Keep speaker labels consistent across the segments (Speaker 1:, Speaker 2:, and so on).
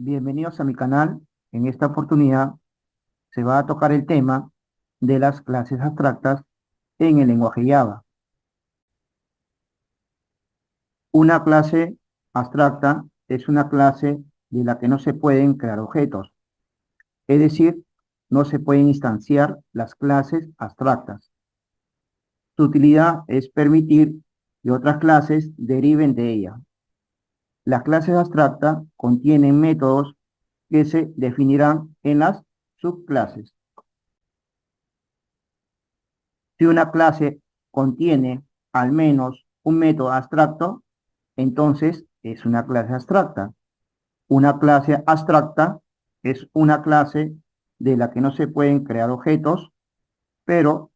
Speaker 1: Bienvenidos a mi canal. En esta oportunidad se va a tocar el tema de las clases abstractas en el lenguaje Java. Una clase abstracta es una clase de la que no se pueden crear objetos, es decir, no se pueden instanciar las clases abstractas. Su utilidad es permitir que otras clases deriven de ella. Las clases abstractas contienen métodos que se definirán en las subclases. Si una clase contiene al menos un método abstracto, entonces es una clase abstracta. Una clase abstracta es una clase de la que no se pueden crear objetos, pero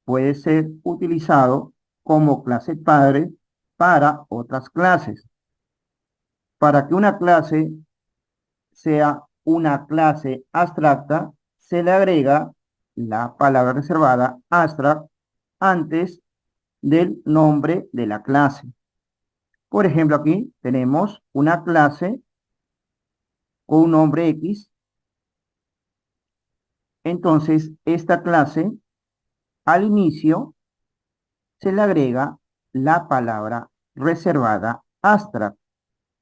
Speaker 1: puede ser utilizado como clase padre para otras clases. Para que una clase sea una clase abstracta, se le agrega la palabra reservada abstract antes del nombre de la clase. Por ejemplo, aquí tenemos una clase con un nombre X. Entonces, esta clase, al inicio, se le agrega la palabra reservada abstract.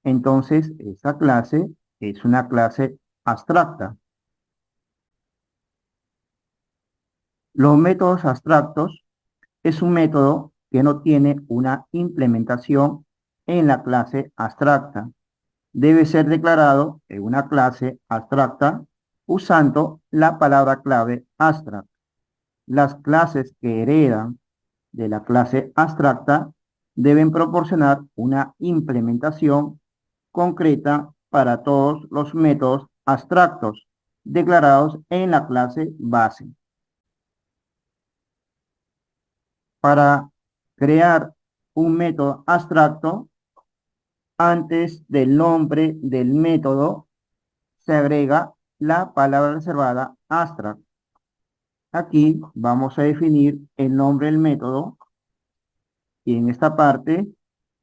Speaker 1: Entonces, esta clase es una clase abstracta. Los métodos abstractos es un método que no tiene una implementación en la clase abstracta. Debe ser declarado en una clase abstracta usando la palabra clave abstract. Las clases que heredan de la clase abstracta deben proporcionar una implementación concreta para todos los métodos abstractos declarados en la clase base. Para crear un método abstracto, antes del nombre del método se agrega la palabra reservada abstract. Aquí vamos a definir el nombre del método y en esta parte,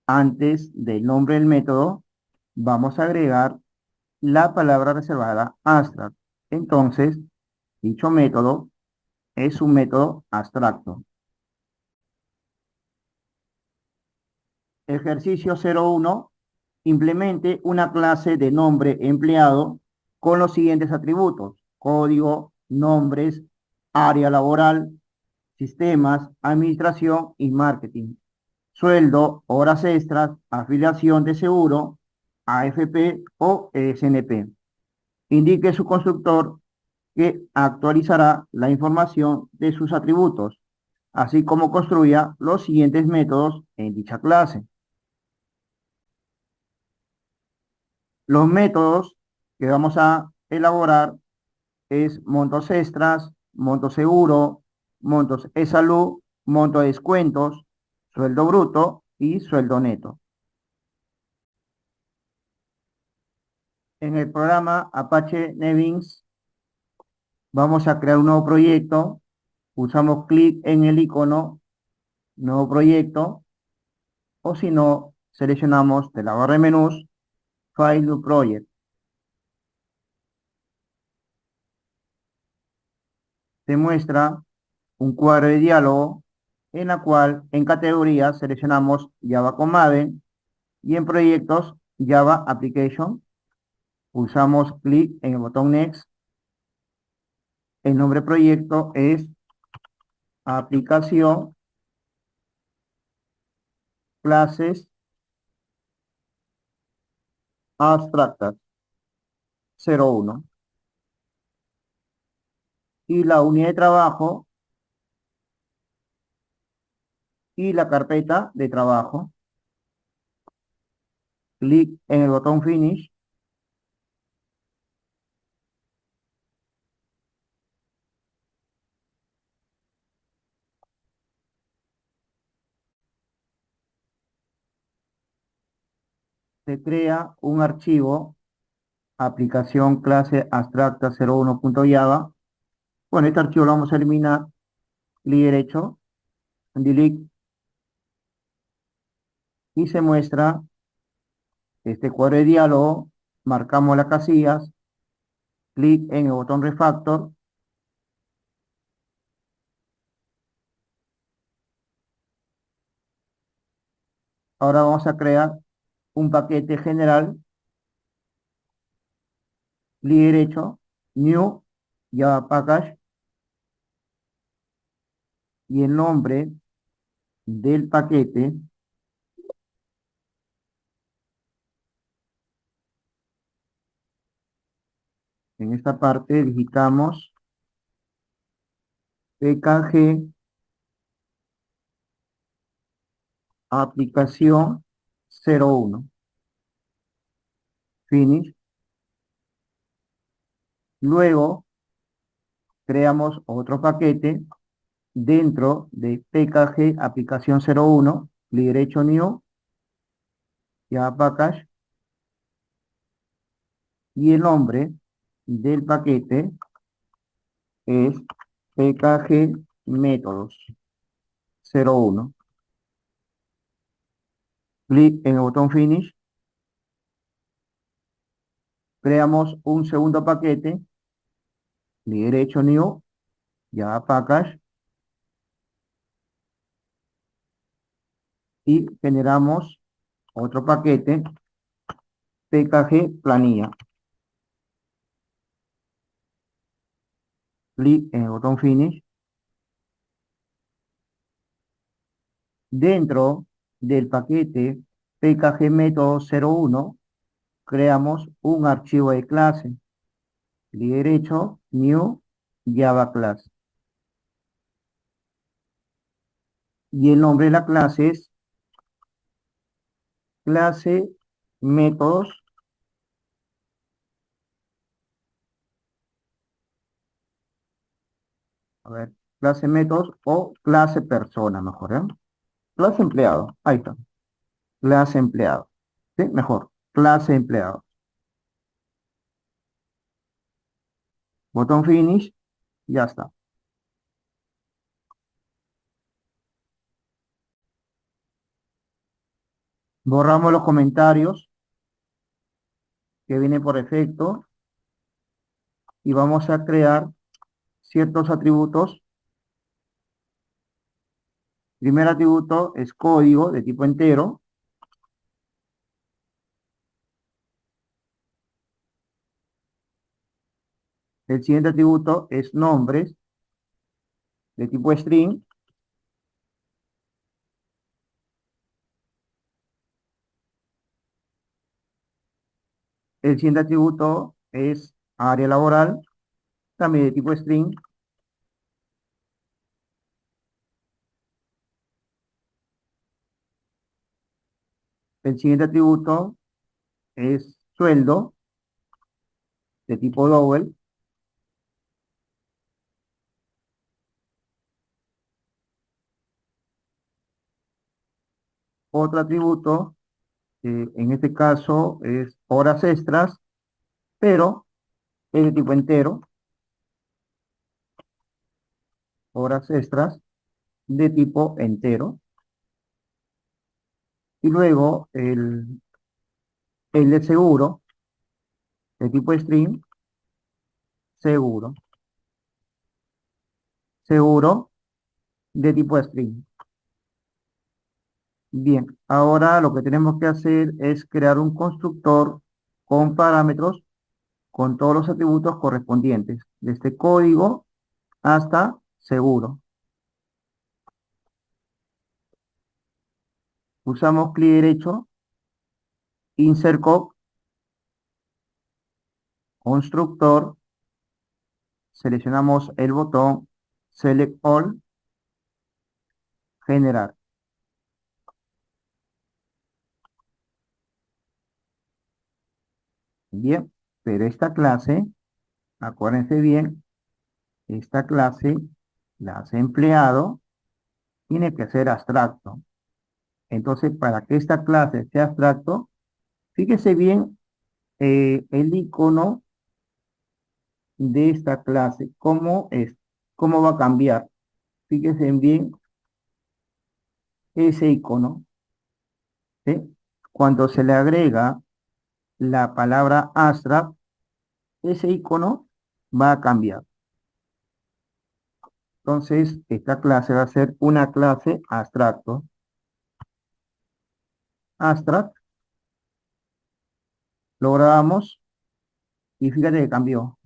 Speaker 1: antes del nombre del método, vamos a agregar la palabra reservada abstract. Entonces, dicho método es un método abstracto. Ejercicio 01. Implemente una clase de nombre empleado con los siguientes atributos: código, nombres, área laboral, sistemas, administración y marketing. Sueldo, horas extras, afiliación de seguro, AFP o SNP. Indique su constructor que actualizará la información de sus atributos, así como construya los siguientes métodos en dicha clase. Los métodos que vamos a elaborar es montos extras, monto seguro, montos e-salud, monto de descuentos, sueldo bruto y sueldo neto. En el programa Apache Nevins vamos a crear un nuevo proyecto. Usamos clic en el icono nuevo proyecto o si no, seleccionamos de la barra de menús File New Project. Se muestra un cuadro de diálogo en la cual en categoría seleccionamos Java con Maven y en proyectos Java Application. Pulsamos clic en el botón Next. El nombre proyecto es Aplicación Clases Abstractas 01. Y la unidad de trabajo y la carpeta de trabajo. Clic en el botón Finish. Se crea un archivo aplicación clase abstracta 01.java. Bueno, este archivo lo vamos a eliminar. Clic derecho, delete, y se muestra este cuadro de diálogo marcamos las casillas, clic en el botón refactor. Ahora vamos a crear un paquete general, clic derecho, New, Java Package, y el nombre del paquete, en esta parte digitamos PKG aplicación 01, finish. Luego creamos otro paquete dentro de PKG aplicación 01, clic derecho New, Java Package, y el nombre del paquete es PKG métodos 01. Clic en el botón finish. Creamos un segundo paquete, clic derecho New, Java Package, y generamos otro paquete, PKG planilla. Clic en el botón finish. Dentro del paquete PKG método 01 creamos un archivo de clase. Clic derecho, New, Java Class. Y el nombre de la clase es clase métodos. A ver, clase métodos o clase persona, mejor, ¿eh? Clase empleado, ahí está. Clase empleado. ¿Sí? Mejor, clase empleado. Botón finish, ya está. Borramos los comentarios que vienen por defecto y vamos a crear ciertos atributos. Primer atributo es código de tipo entero. El siguiente atributo es nombres de tipo string. El siguiente atributo es área laboral, también de tipo string. El siguiente atributo es sueldo de tipo double. Otro atributo, en este caso, es horas extras, pero es de tipo entero. Horas extras de tipo entero. Y luego el de seguro, de tipo string, seguro. Seguro de tipo string. Bien, ahora lo que tenemos que hacer es crear un constructor con parámetros con todos los atributos correspondientes, desde código hasta seguro. Usamos clic derecho, insert code, constructor, seleccionamos el botón select all, generar. Bien, pero esta clase, acuérdense bien, esta clase, la hace empleado, tiene que ser abstracto. Entonces, para que esta clase sea abstracto, fíjese bien el icono de esta clase, cómo es, cómo va a cambiar. Fíjense bien ese icono, ¿sí? Cuando se le agrega la palabra abstract, ese icono va a cambiar. Entonces, esta clase va a ser una clase abstracto. Abstract, lo grabamos y fíjate que cambió.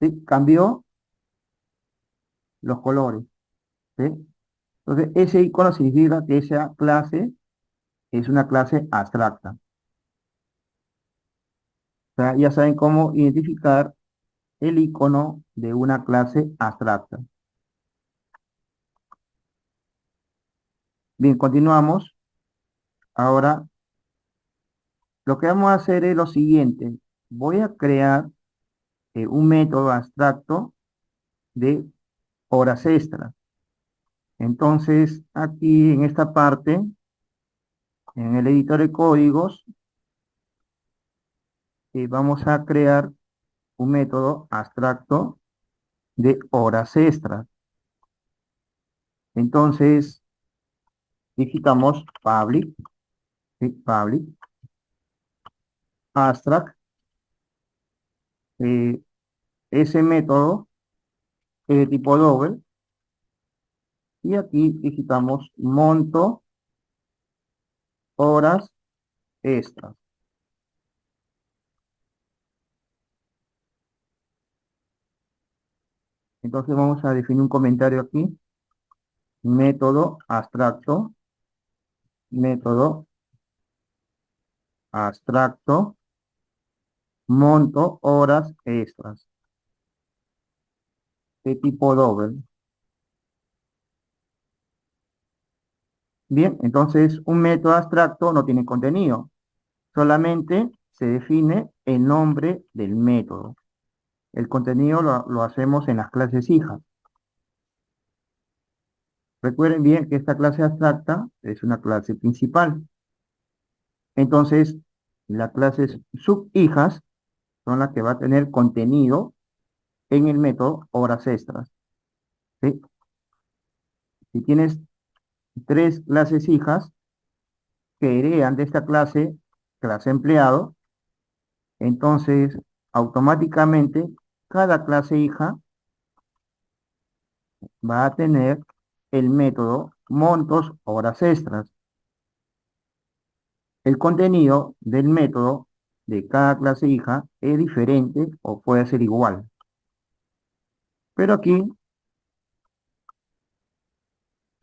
Speaker 1: ¿Sí? Cambió los colores. ¿Sí? Entonces, ese icono significa que esa clase es una clase abstracta. O sea, ya saben cómo identificar el icono de una clase abstracta. Bien, continuamos. Ahora, lo que vamos a hacer es lo siguiente. Voy a crear un método abstracto de horas extras. Entonces, aquí en esta parte, en el editor de códigos, vamos a crear un método abstracto de horas extras. Entonces, digitamos public, ¿sí? Public, abstract. eh, Ese método es de tipo doble. Y aquí digitamos monto horas extras. Entonces vamos a definir un comentario aquí. Método abstracto. Método abstracto. Monto horas extras. De tipo doble. Bien, entonces un método abstracto no tiene contenido. Solamente se define el nombre del método. El contenido lo hacemos en las clases hijas. Recuerden bien que esta clase abstracta es una clase principal. Entonces, las clases subhijas son las que va a tener contenido en el método horas extras. ¿Sí? Si tienes tres clases hijas que heredan de esta clase, clase empleado, entonces automáticamente cada clase hija va a tener el método montos horas extras. El contenido del método de cada clase hija es diferente o puede ser igual. Pero aquí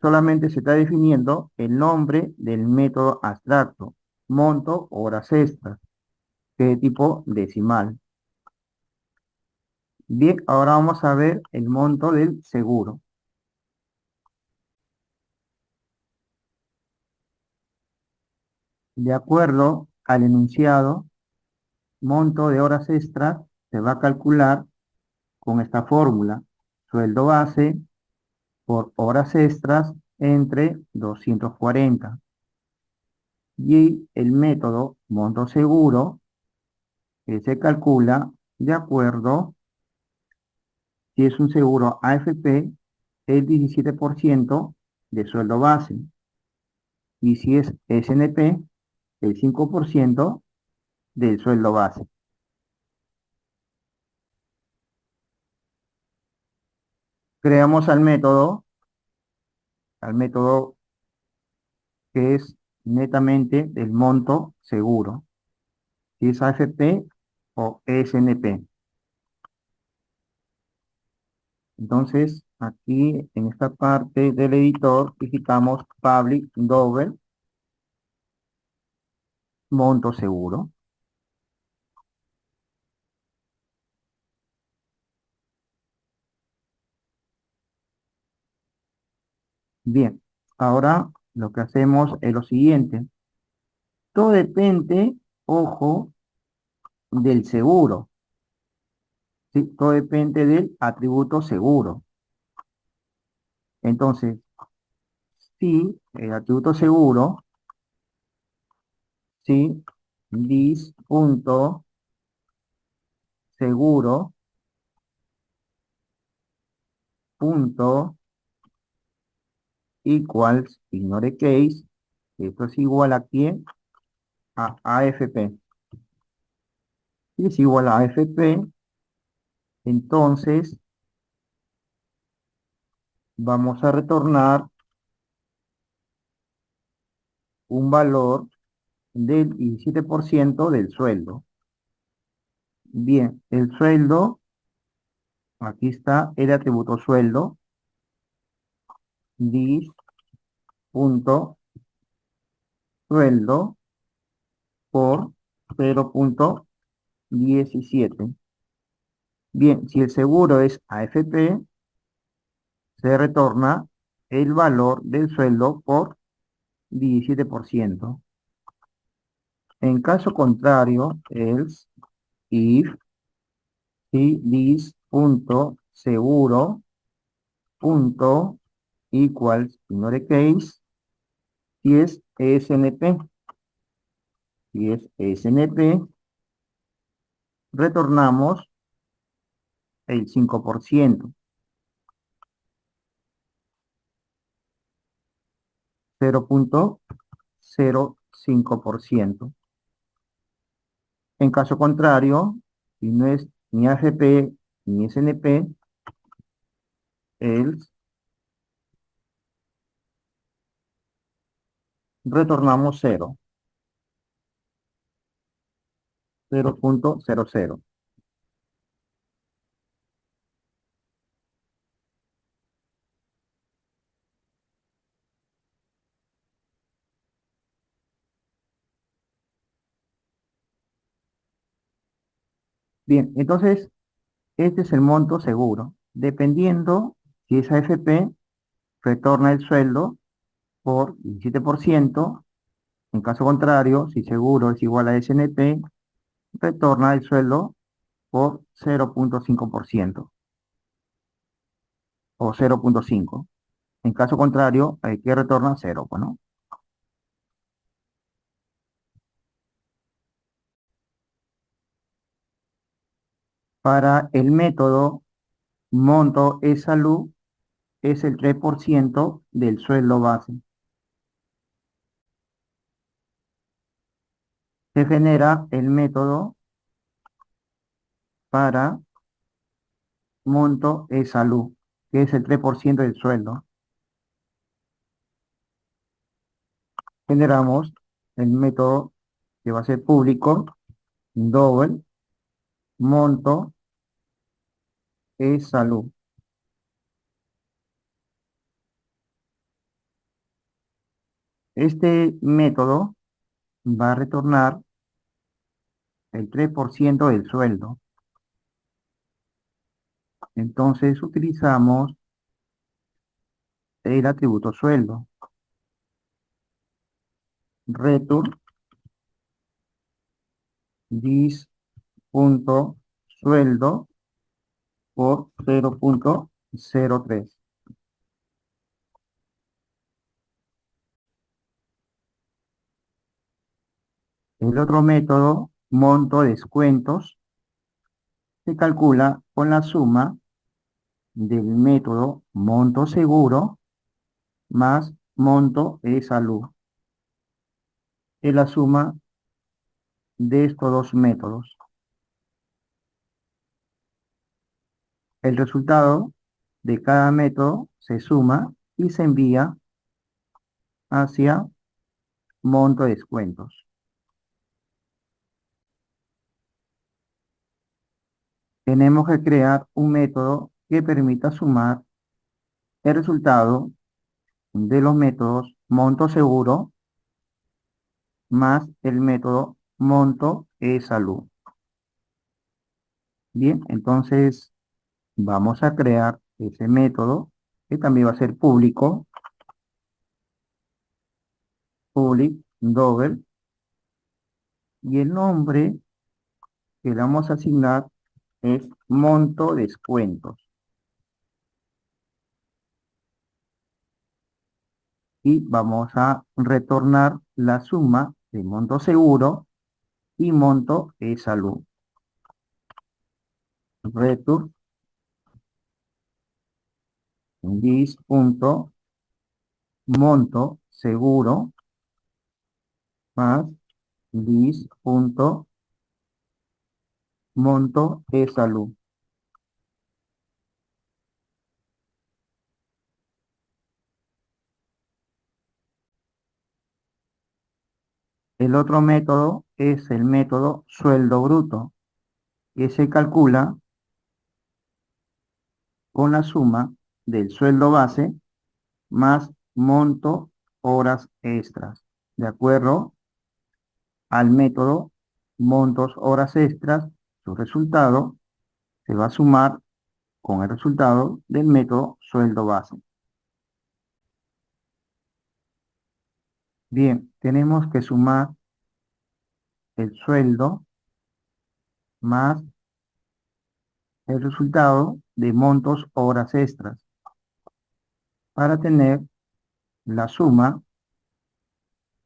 Speaker 1: solamente se está definiendo el nombre del método abstracto, monto horas extras, que es de tipo decimal. Bien, ahora vamos a ver el monto del seguro. De acuerdo al enunciado, monto de horas extras se va a calcular con esta fórmula. Sueldo base por horas extras entre 240. Y el método monto seguro que se calcula de acuerdo si es un seguro AFP, el 17% de sueldo base. Y si es SNP, el 5% del sueldo base. Creamos al método que es netamente del monto seguro, si es AFP o SNP. Entonces, aquí en esta parte del editor digitamos public double monto seguro. Bien, ahora lo que hacemos es lo siguiente. Todo depende, ojo, del seguro. ¿Sí? Todo depende del atributo seguro. Entonces, si el atributo seguro, si dis punto seguro punto equals ignore case, esto es igual a quién, a AFP. Y es igual a AFP, entonces vamos a retornar un valor del 17% del sueldo. Bien, el sueldo, aquí está el atributo sueldo, dis punto sueldo por 0,17. Bien, si el seguro es AFP, se retorna el valor del sueldo por 17%. En caso contrario, else if si this punto seguro punto equals ignore case si es SNP. Si es SNP, retornamos el 5%, 0,05%. En caso contrario, si no es ni AFP ni SNP, else retornamos 0, 0,00. Bien, entonces este es el monto seguro. Dependiendo si es AFP, retorna el sueldo por 17%. En caso contrario, si seguro es igual a SNP, retorna el sueldo por 0,5% o 0,5. En caso contrario, hay que retorna 0, pues, ¿no? Para el método monto es salud es el 3% del sueldo base. Se genera el método para monto es salud, que es el 3% del sueldo. Generamos el método que va a ser público, double, monto es salud. Este método va a retornar el 3% del sueldo. Entonces utilizamos el atributo sueldo. Return this punto sueldo por 0,03. El otro método, monto descuentos, se calcula con la suma del método monto seguro más monto de salud. Es la suma de estos dos métodos. El resultado de cada método se suma y se envía hacia monto de descuentos. Tenemos que crear un método que permita sumar el resultado de los métodos monto seguro más el método monto salud. Bien, entonces vamos a crear ese método que también va a ser público, public double, y el nombre que le vamos a asignar es monto descuentos. Y vamos a retornar la suma de monto seguro y monto salud. Return this punto monto seguro más Monto es salud. El otro método es el método sueldo bruto, que se calcula con la suma del sueldo base más monto horas extras. De acuerdo al método montos horas extras, su resultado se va a sumar con el resultado del método sueldo base. Bien, tenemos que sumar el sueldo más el resultado de montos horas extras para tener la suma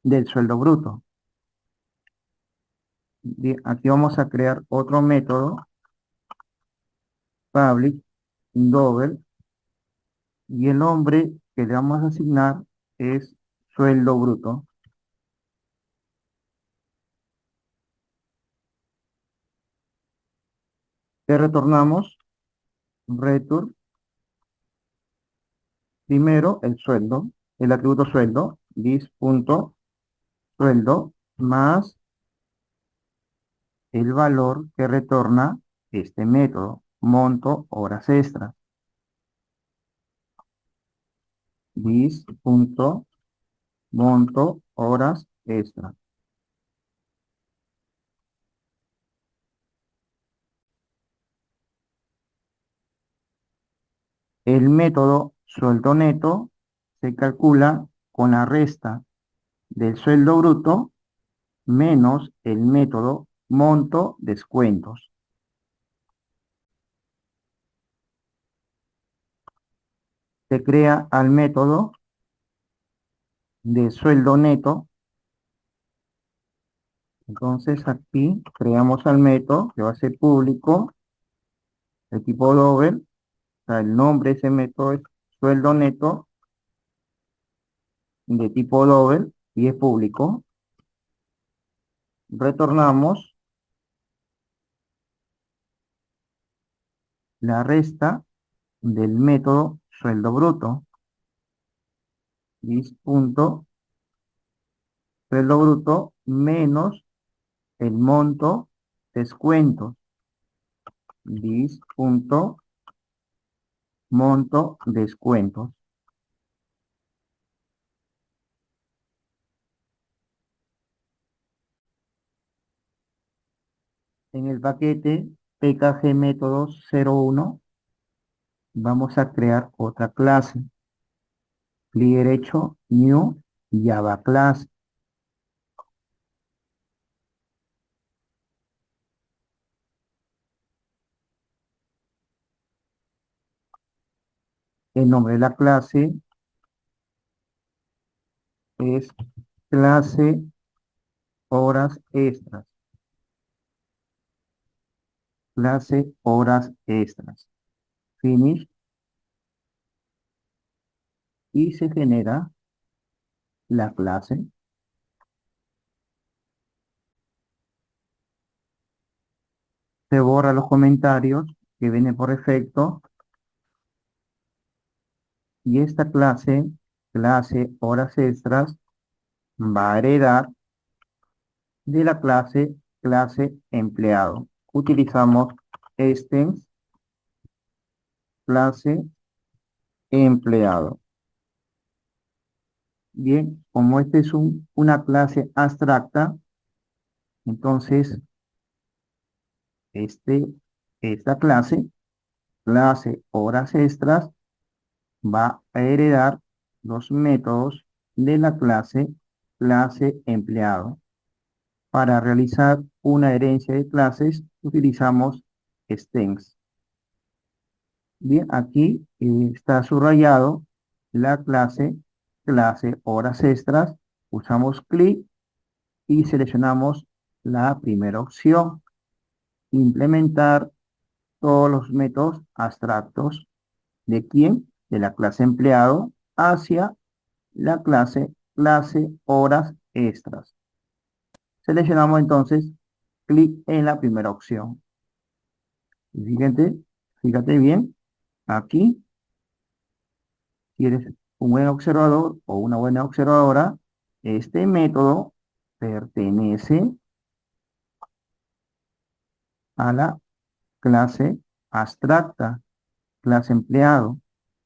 Speaker 1: del sueldo bruto. Bien, aquí vamos a crear otro método, public double, y el nombre que le vamos a asignar es sueldo bruto. Le retornamos return primero el sueldo, el atributo sueldo, this.sueldo más el valor que retorna este método, monto horas extras. This.monto horas extras. El método sueldo neto se calcula con la resta del sueldo bruto menos el método monto descuentos. Se crea al método de sueldo neto. Entonces aquí creamos al método que va a ser público, de tipo doble. O sea, el nombre de ese método es sueldo neto de tipo doble y es público. Retornamos la resta del método sueldo bruto. This.sueldo bruto menos el monto descuentos. This.monto descuentos. En el paquete PKG métodos 01 vamos a crear otra clase. Clic derecho, New, Java Class. El nombre de la clase es clase horas extras. Clase horas extras. Finish. Y se genera la clase. Se borra los comentarios que vienen por defecto. Y esta clase, clase horas extras, va a heredar de la clase empleado. Utilizamos extens clase empleado. Bien, como este es una clase abstracta, entonces esta clase horas extras, va a heredar los métodos de la clase empleado. Para realizar una herencia de clases utilizamos extends. Bien, aquí está subrayado la clase horas extras. Usamos clic y seleccionamos la primera opción. Implementar todos los métodos abstractos. ¿De quién? De la clase empleado hacia la clase horas extras. Seleccionamos entonces clic en la primera opción. Y fíjate bien, aquí, si eres un buen observador o una buena observadora, este método pertenece a la clase abstracta, clase empleado,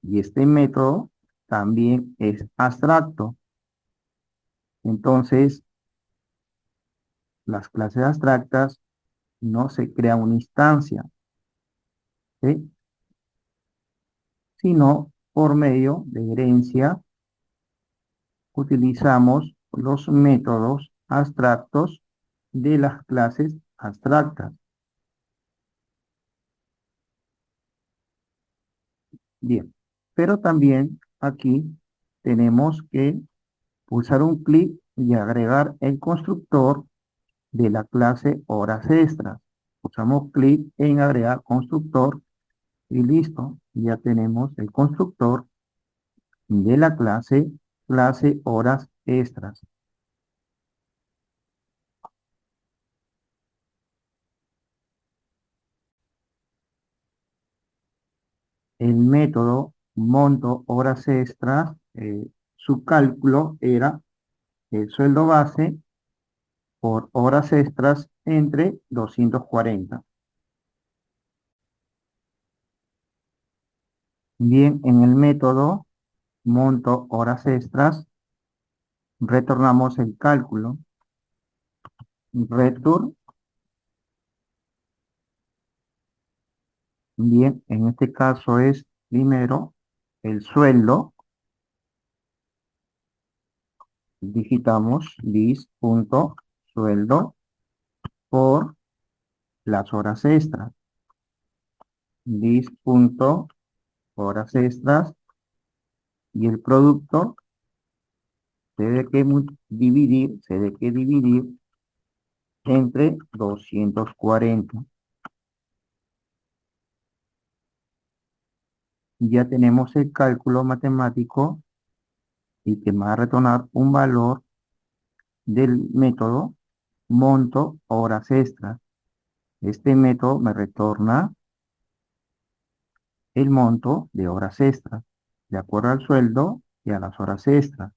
Speaker 1: y este método también es abstracto. Entonces, las clases abstractas no se crea una instancia, ¿sí? Sino por medio de herencia utilizamos los métodos abstractos de las clases abstractas. Bien, pero también aquí tenemos que pulsar un clic y agregar el constructor de la clase horas extras. Pulsamos clic en agregar constructor y listo, ya tenemos el constructor de la clase horas extras. El método monto horas extras, su cálculo era el sueldo base por horas extras entre 240. Bien, en el método monto horas extras, retornamos el cálculo. Return. Bien, en este caso es primero el sueldo. Digitamos dis.sueldo por las horas extras. Dis.horas extras y el producto se debe que dividir entre 240. Ya tenemos el cálculo matemático y que me va a retornar un valor del método monto horas extras. Este método me retorna el monto de horas extras, de acuerdo al sueldo y a las horas extras.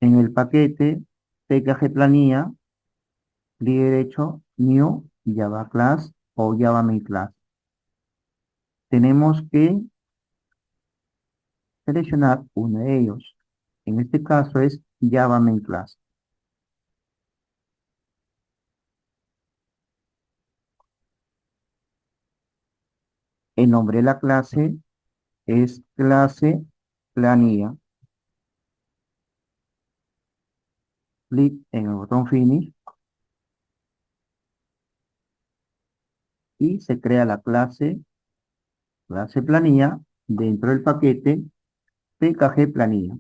Speaker 1: En el paquete PKG planilla, clic derecho, New, Java Class o Java Main Class. Tenemos que seleccionar uno de ellos. En este caso es Java Main Class. El nombre de la clase es clase planilla. Clic en el botón Finish y se crea la clase planilla dentro del paquete PKG planilla.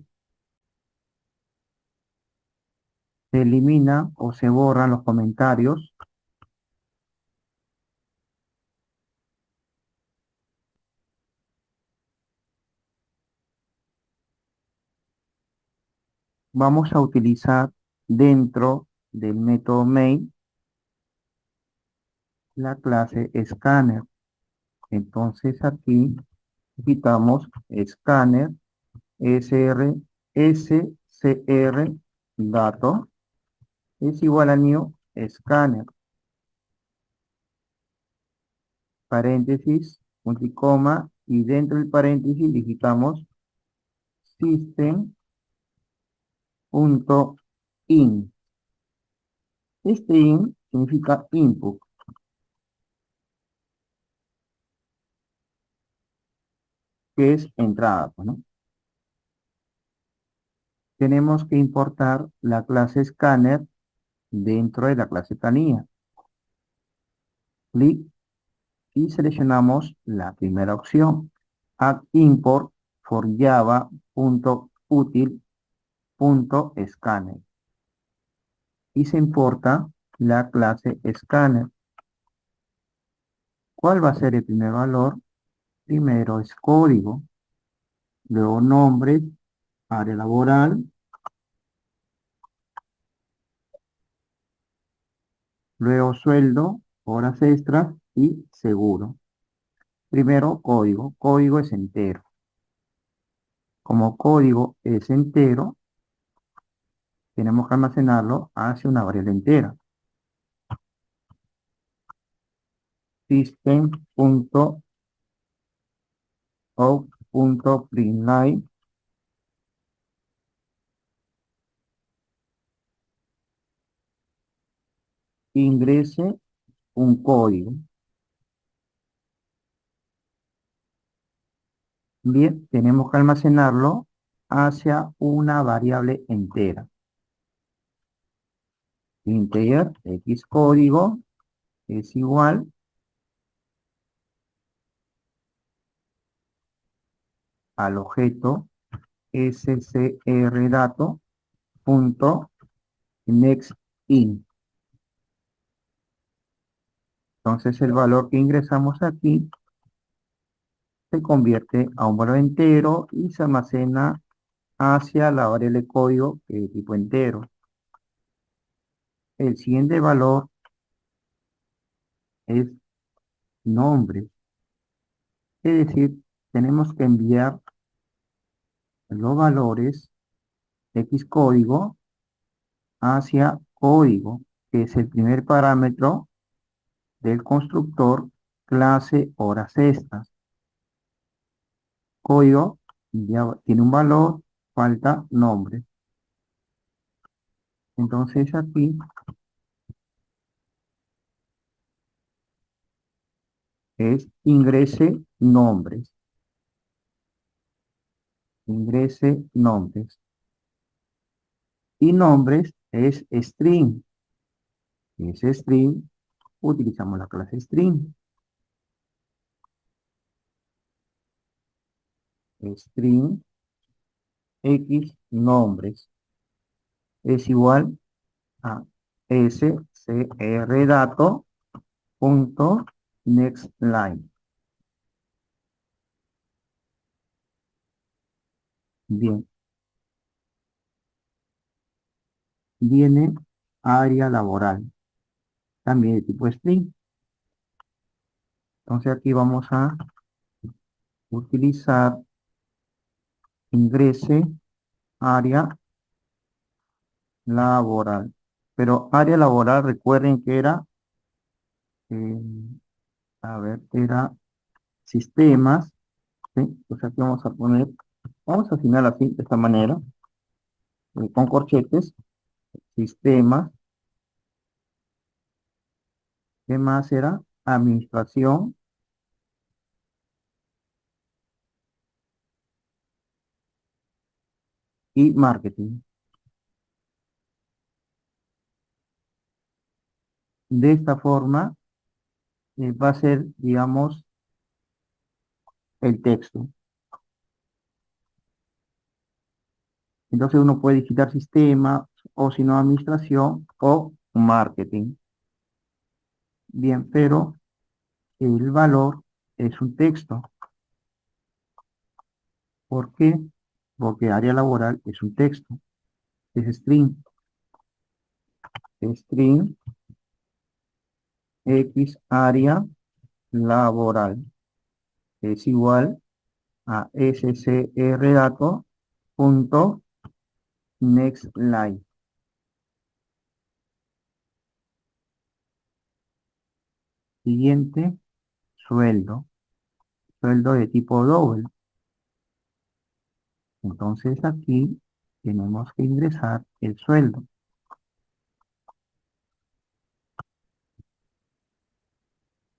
Speaker 1: Se elimina o se borran los comentarios. Vamos a utilizar dentro del método main la clase scanner. Entonces aquí quitamos scanner scr dato es igual a new scanner, paréntesis, multicoma, y dentro del paréntesis digitamos system.in. Este in significa input, que es entrada, ¿no? Tenemos que importar la clase scanner dentro de la clase planilla. Clic y seleccionamos la primera opción. Add import for java.util.scanner. Y se importa la clase scanner. ¿Cuál va a ser el primer valor? Primero es código, luego nombre, área laboral, luego sueldo, horas extras y seguro. Primero, código. Código es entero. Como código es entero, tenemos que almacenarlo hacia una variable entera. System.out.println ingrese un código. Bien, tenemos que almacenarlo hacia una variable entera. Integer X código es igual al objeto scrDato.nextIn. Entonces el valor que ingresamos aquí se convierte a un valor entero y se almacena hacia la variable código de tipo entero. El siguiente valor es nombre. Es decir, tenemos que enviar los valores X código hacia código, que es el primer parámetro del constructor clase horas extras. Código ya tiene un valor, falta nombre. Entonces aquí es ingrese nombres. Ingrese nombres. Y nombres es string. Es string, utilizamos la clase string. String X nombres es igual a scrDato.nextLine. Bien, viene área laboral, también de tipo string. Entonces aquí vamos a utilizar ingrese área laboral. Pero área laboral, recuerden que era, eh, a ver, era sistemas, ¿sí? Entonces aquí vamos a poner, vamos a asignar así, de esta manera, con corchetes, sistemas, ¿qué más era? Administración y marketing. De esta forma, va a ser, digamos, el texto. Entonces uno puede digitar sistema, o si no, administración o marketing. Bien, pero el valor es un texto. ¿Por qué? Porque área laboral es un texto. Es string. String X área laboral es igual a scrDato.nextLine. Siguiente, sueldo. Sueldo de tipo doble. Entonces aquí tenemos que ingresar el sueldo.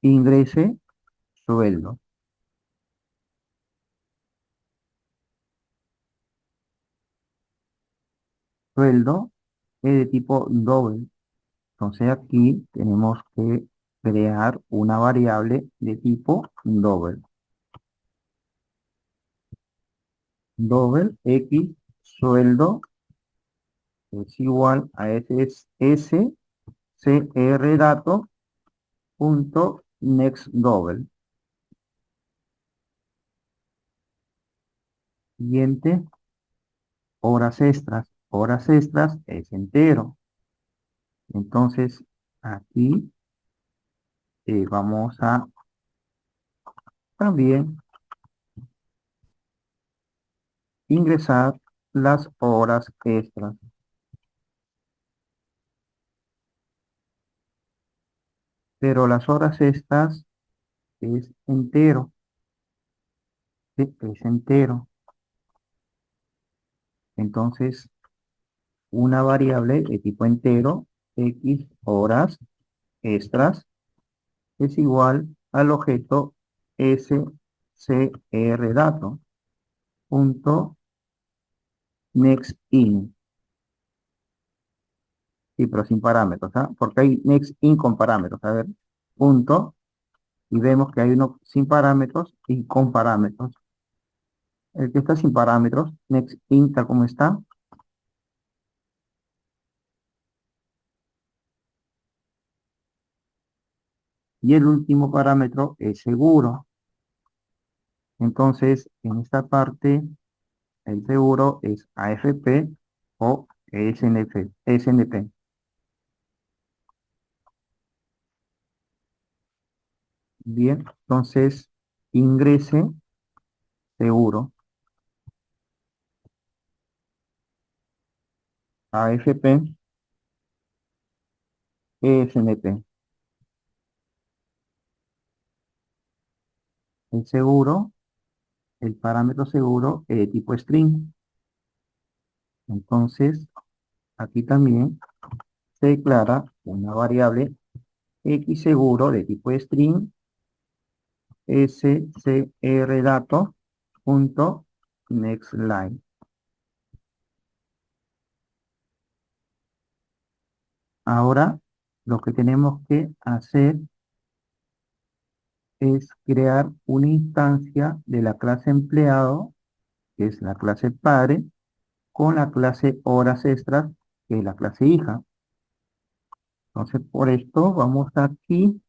Speaker 1: Ingrese sueldo. Sueldo es de tipo doble. Entonces aquí tenemos que crear una variable de tipo double. Double X sueldo es igual a scrDato.nextDouble. Siguiente, horas extras es entero. Entonces, aquí vamos a también ingresar las horas extras. Pero las horas extras es entero, ¿sí? Es entero. Entonces, una variable de tipo entero, x horas extras, es igual al objeto scrDato punto next in. Sí, pero sin parámetros, ¿ah? Porque hay next in con parámetros. A ver, punto, y vemos que hay uno sin parámetros y con parámetros. El que está sin parámetros, next in tal como está, y el último parámetro es seguro. Entonces, en esta parte, el seguro es AFP o SNP. Bien, entonces ingrese seguro AFP, SNP. El seguro, el parámetro seguro es de tipo string. Entonces, aquí también se declara una variable X seguro de tipo string scrDato.nextLine. Ahora, lo que tenemos que hacer es crear una instancia de la clase empleado, que es la clase padre, con la clase horas extras, que es la clase hija. Entonces, por esto vamos aquí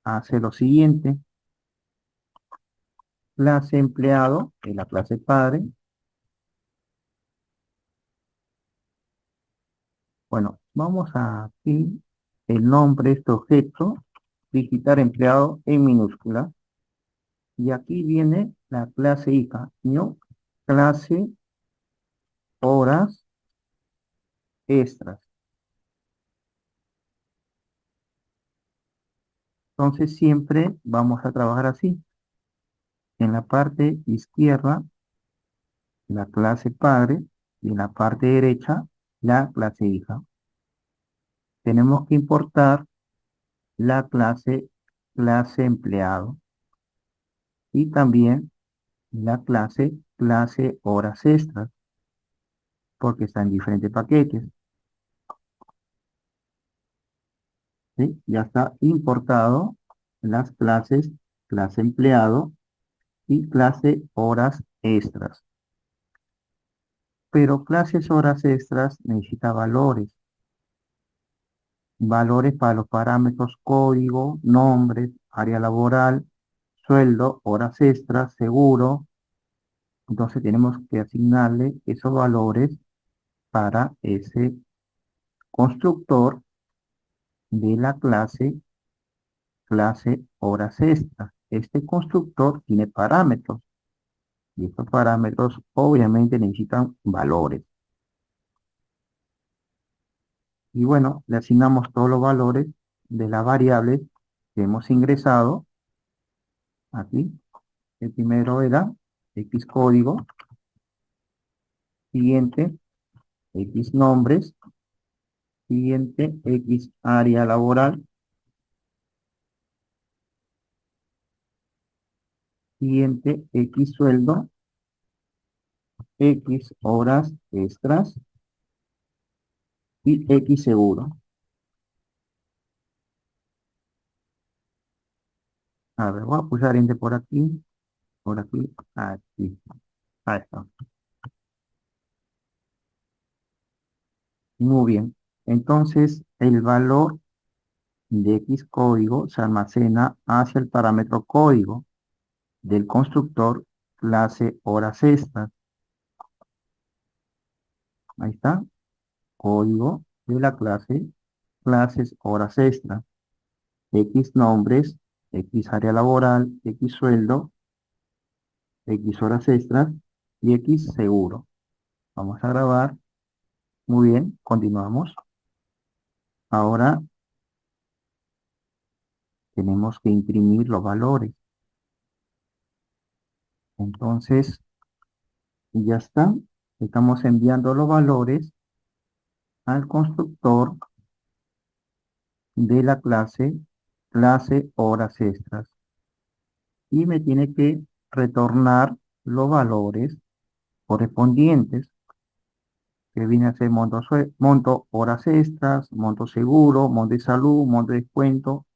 Speaker 1: a hacer lo siguiente. Clase empleado, que es la clase padre. Bueno, vamos a aquí el nombre de este objeto, digitar empleado en minúscula. Y aquí viene la clase hija, new clase horas extras. Entonces siempre vamos a trabajar así. En la parte izquierda, la clase padre, y en la parte derecha, la clase hija. Tenemos que importar la clase empleado y también la clase horas extras, porque están en diferentes paquetes. ¿Sí? Ya está importado las clases, clase empleado y clase horas extras. Pero clases horas extras necesita valores. Valores para los parámetros código, nombres, área laboral, sueldo, horas extras, seguro. Entonces tenemos que asignarle esos valores para ese constructor de la clase horas extras. Este constructor tiene parámetros y estos parámetros obviamente necesitan valores. Y bueno, le asignamos todos los valores de las variables que hemos ingresado aquí. El primero era X código, siguiente X nombres, siguiente X área laboral, siguiente X sueldo, X horas extras y X seguro. A ver, voy a pulsar enter por aquí, aquí. Ahí está. Muy bien. Entonces, el valor de X código se almacena hacia el parámetro código del constructor clase horas extras. Ahí está, código de la clase, clases, horas extras, X nombres, X área laboral, X sueldo, X horas extras y X seguro. Vamos a grabar. Muy bien, continuamos. Ahora tenemos que imprimir los valores. Entonces, ya está. Estamos enviando los valores al constructor de la clase horas extras. Y me tiene que retornar los valores correspondientes, que viene a ser monto, monto horas extras, monto seguro, monto de salud, monto de descuento,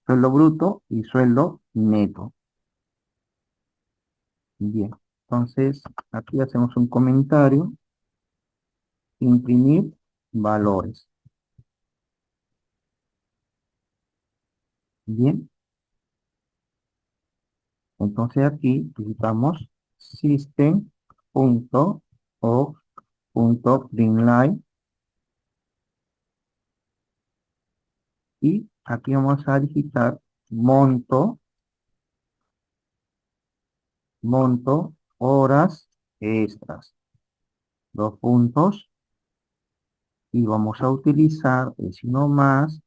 Speaker 1: sueldo bruto y sueldo neto. Bien, entonces aquí hacemos un comentario, imprimir valores. Bien, entonces aquí digitamos system.out.println y aquí vamos a digitar monto, horas extras, dos puntos, y vamos a utilizar el signo más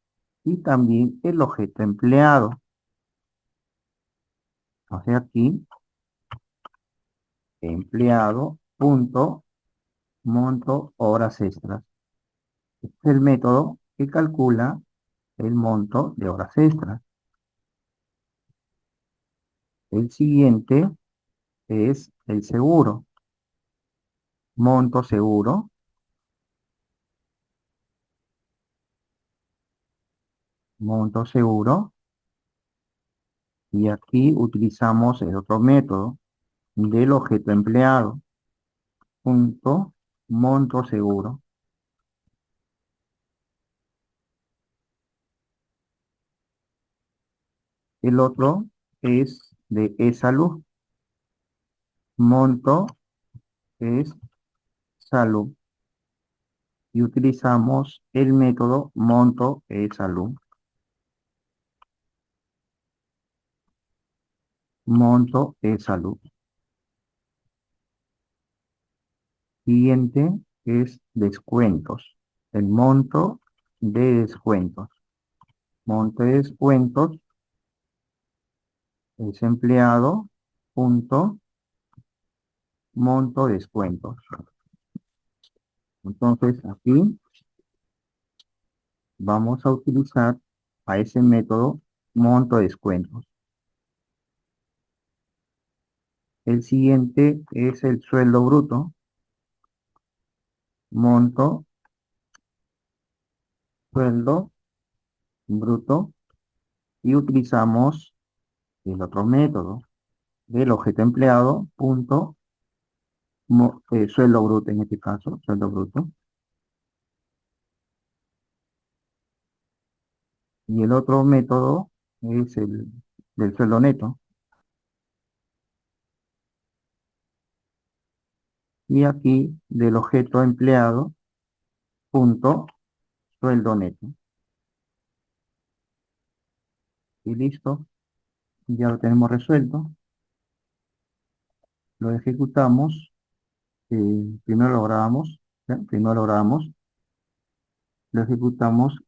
Speaker 1: y también el objeto empleado. Entonces aquí, empleado, punto, monto, horas extras. Este es el método que calcula el monto de horas extras. El siguiente es el seguro. Monto seguro, monto seguro, y aquí utilizamos el otro método del objeto empleado, punto, monto seguro. El otro es de e-salud. Monto es salud. Y utilizamos el método monto e-salud. Monto e-salud. Siguiente es descuentos. El monto de descuentos. Monto de descuentos es empleado, punto, monto de descuentos. Entonces aquí vamos a utilizar a ese método monto de descuentos. El siguiente es el sueldo bruto. Monto, sueldo bruto, y utilizamos el otro método del objeto empleado, punto, sueldo bruto en este caso, sueldo bruto. Y el otro método es el del sueldo neto. Y aquí del objeto empleado, punto, sueldo neto. Y listo, ya lo tenemos resuelto. Lo ejecutamos. Primero lo grabamos, ¿ya? Primero lo grabamos, lo ejecutamos,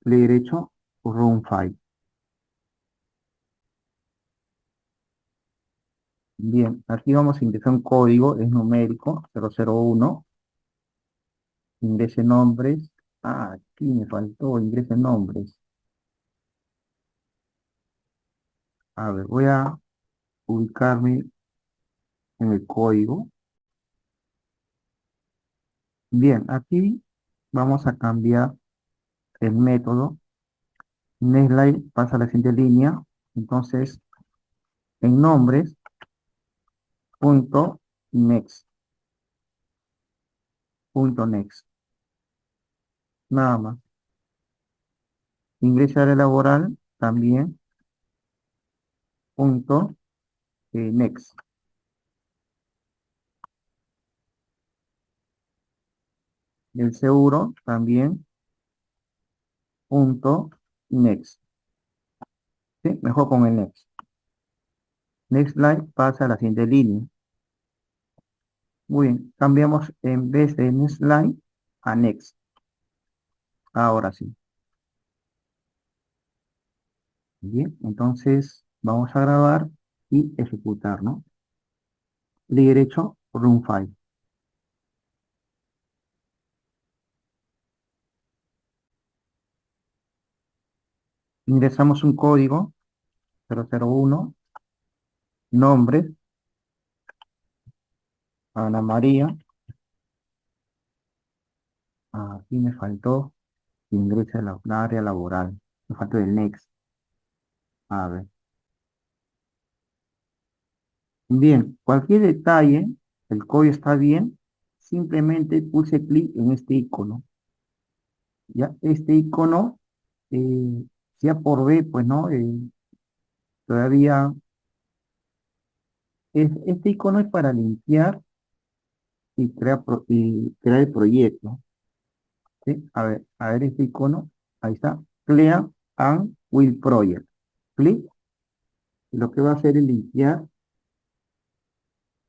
Speaker 1: clic derecho, run file. Bien, aquí vamos a ingresar un código, es numérico, 001, ingrese nombres. Ah, aquí me faltó, ingrese nombres. A ver, voy a ubicarme en el código. Bien, aquí vamos a cambiar el método. Nextline pasa a la siguiente línea. Entonces, en nombres, punto next, punto next. Nada más. Ingresar a laboral también, punto next. El seguro también, punto, next. ¿Sí? Mejor con el next. Next line pasa a la siguiente línea. Muy bien, cambiamos en vez de next line a next. Ahora sí. Bien, entonces vamos a grabar y ejecutar, ¿no? Clic derecho, run file. Ingresamos un código 001, nombre, Ana María. Aquí me faltó que ingrese a la área laboral. Me faltó el next. A ver. Bien, cualquier detalle, el código está bien, simplemente puse clic en este icono. Ya, este icono, sea por B, pues no, todavía, este icono es para limpiar y crear el proyecto. ¿Sí? A ver este icono, ahí está, Clear and Will Project. Clic, y lo que va a hacer es limpiar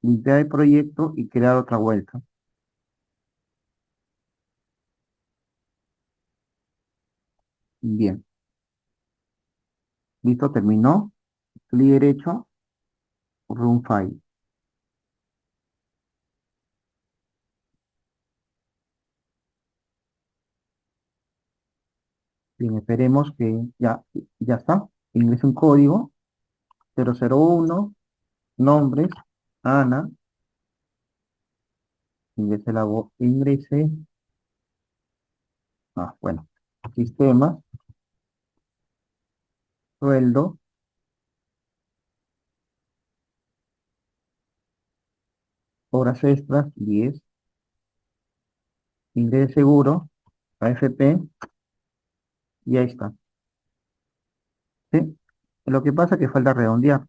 Speaker 1: el proyecto y crear otra vuelta. Bien, listo, terminó. Clic derecho, Run File. Bien, esperemos que ya está. Ingrese un código 001, nombres, Ana, ingrese bueno, sistema, sueldo, horas extras, 10, ingrese seguro, AFP, y ahí está. ¿Sí? Lo que pasa es que falta redondear.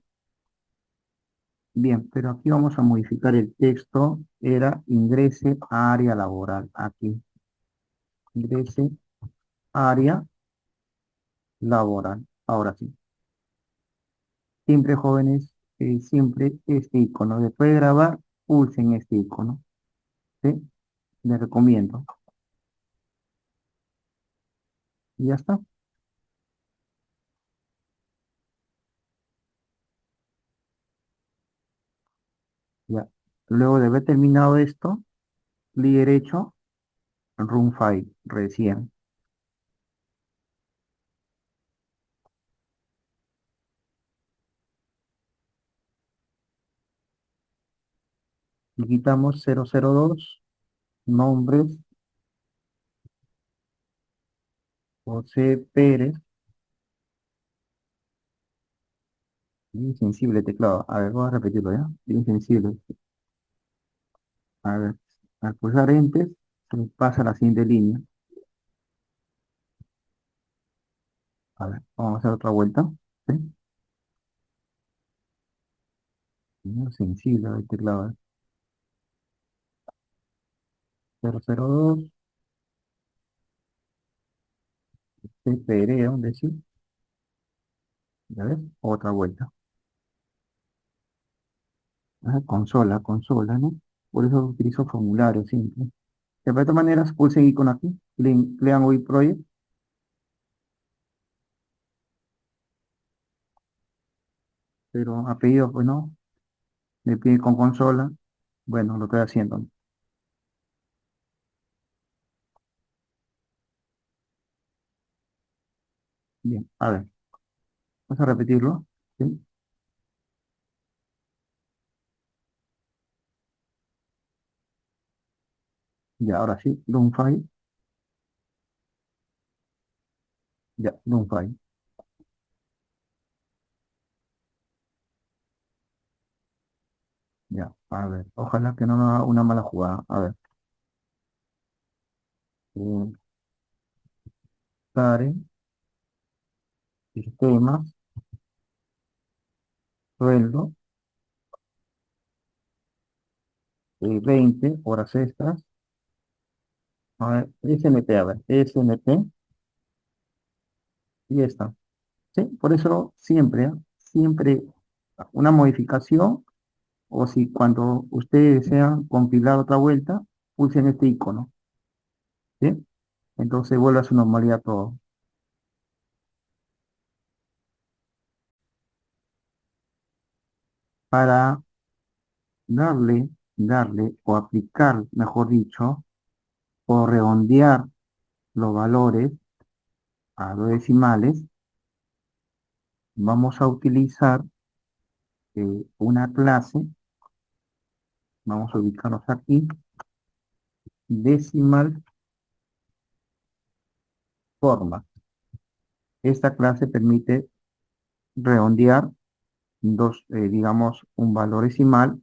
Speaker 1: Bien, pero aquí vamos a modificar el texto. Era ingrese a área laboral. Aquí, ingrese área laboral. Ahora sí. Siempre jóvenes, siempre este icono. Después de grabar, pulsen este icono. ¿Sí? Les recomiendo. Y ya está. Ya. Luego de haber terminado esto, clic derecho, Run File, recién. Y quitamos 002, nombres, José Pérez, bien sensible el teclado. A ver, voy a repetirlo ya. Bien sensible. A ver, al pulsar Enter, se me pasa la siguiente línea. A ver, vamos a hacer otra vuelta. ¿Sí? Bien sensible el teclado. 002, CPR, ¿dónde sí? Ya ves, otra vuelta. Consola, ¿no? Por eso utilizo formulario simple. De todas maneras, pulsen icono aquí, lean hoy project, pero apellido, pues no, me pide con consola. Bueno, lo estoy haciendo. Bien, a ver, vamos a repetirlo. ¿Sí? Ya, ahora sí, Doom File, ya, Doom File, ya, a ver, ojalá que no me haga una mala jugada. A ver, eh, Karen, sistemas, sueldo, 20 horas extras, A ver, SNP, a ver, SNP, y está. ¿Sí? Por eso siempre, siempre una modificación, o si cuando ustedes desean compilar otra vuelta, pulsen este icono, ¿sí? Entonces vuelve a su normalidad todo. Para darle o aplicar, mejor dicho, o redondear los valores a dos decimales, vamos a utilizar una clase, vamos a ubicarnos aquí, decimal forma. Esta clase permite redondear digamos, un valor decimal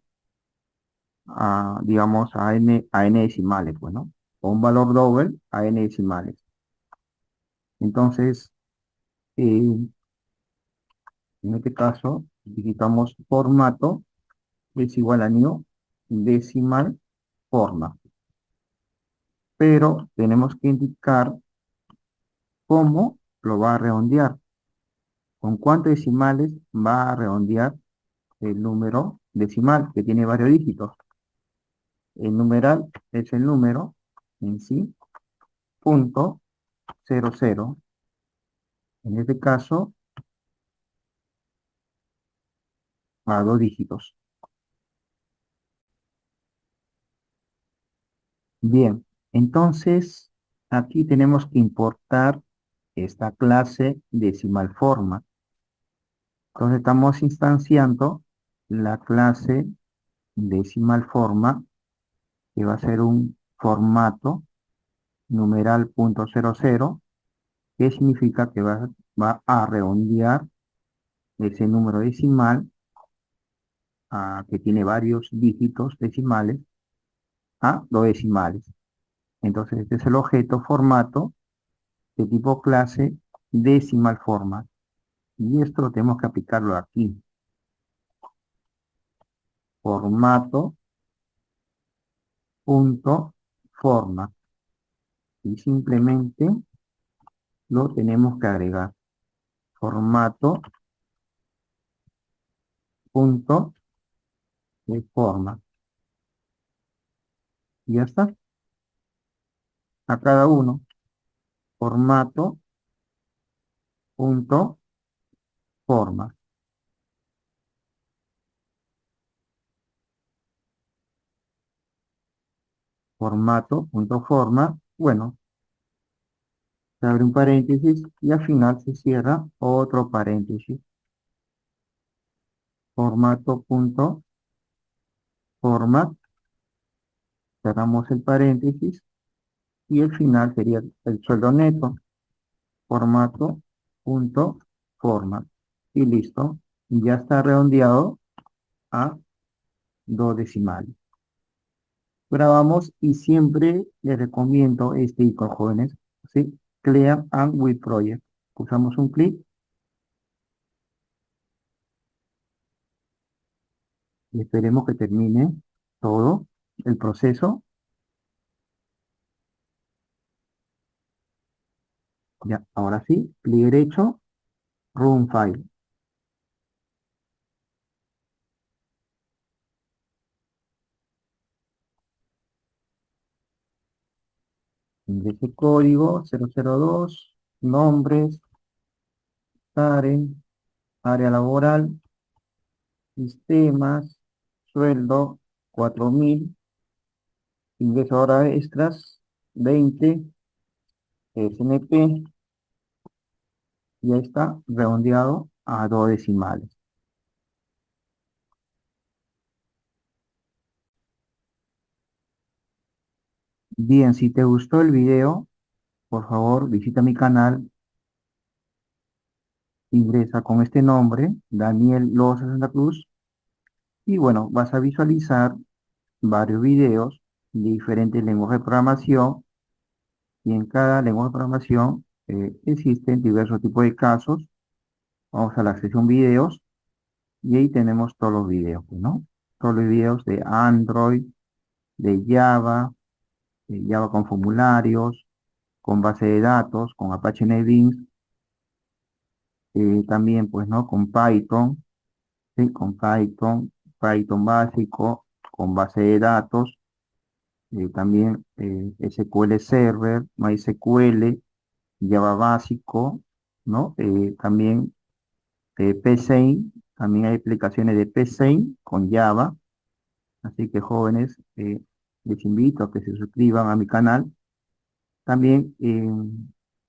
Speaker 1: a, digamos, a n decimales, pues, ¿no? O un valor doble a n decimales. Entonces, en este caso, digitamos formato es igual a new decimal forma. Pero tenemos que indicar cómo lo va a redondear, con cuántos decimales va a redondear el número decimal, que tiene varios dígitos. El numeral es el número en sí, punto 00. En este caso, a dos dígitos. Bien, entonces aquí tenemos que importar esta clase decimal forma. Entonces estamos instanciando la clase decimal forma, que va a ser un formato numeral punto cero cero, que significa que va a redondear ese número decimal que tiene varios dígitos decimales a dos decimales. Entonces este es el objeto formato de tipo clase decimal format. Y esto lo tenemos que aplicarlo aquí. Formato punto format. Y simplemente lo tenemos que agregar. Formato punto de forma. Y ya está. A cada uno. Formato punto forma. Formato punto forma. Bueno, se abre un paréntesis y al final se cierra otro paréntesis. Formato punto format. Cerramos el paréntesis y el final sería el sueldo neto. Formato punto format. Y listo. Ya está redondeado a dos decimales. Grabamos y siempre les recomiendo este icono, jóvenes. ¿Sí? Clear and with project. Usamos un clic y esperemos que termine todo el proceso. Ya, ahora sí, clic derecho, run file. Ingrese código 002, nombres, Karen, área laboral, sistemas, sueldo 4000, ingreso horas extras 20, SNP, ya está redondeado a dos decimales. Bien, si te gustó el video, por favor visita mi canal, ingresa con este nombre, Daniel Loza Santa Cruz, y bueno, vas a visualizar varios videos de diferentes lenguajes de programación, y en cada lenguaje de programación existen diversos tipos de casos. Vamos a la sección videos, y ahí tenemos todos los videos, ¿no? Todos los videos de Android, de Java, Java con formularios, con base de datos, con Apache NetBeans, también, pues, ¿no? Con Python, ¿sí? Con Python, Python básico, con base de datos, también SQL Server, MySQL, Java básico, ¿no? También PSeInt, también hay aplicaciones de PSeInt con Java, así que jóvenes, les invito a que se suscriban a mi canal. También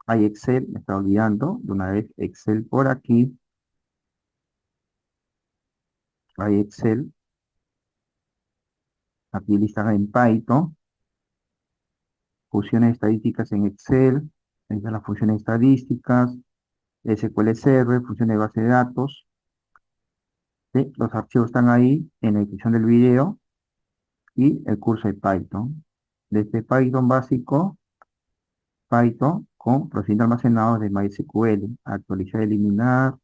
Speaker 1: hay Excel, me estaba olvidando, de una vez Excel por aquí, hay Excel, aquí listan en Python, funciones estadísticas en Excel, ahí están las funciones estadísticas, SQL Server, funciones de base de datos, ¿sí? Los archivos están ahí en la descripción del video y el curso de Python. Desde Python básico, Python con procedimientos almacenados de MySQL, actualizar, eliminar,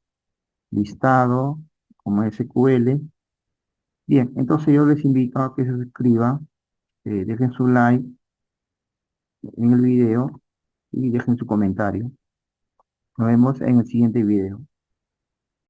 Speaker 1: listado, como SQL. Bien, entonces yo les invito a que se suscriban, dejen su like en el video y dejen su comentario. Nos vemos en el siguiente video.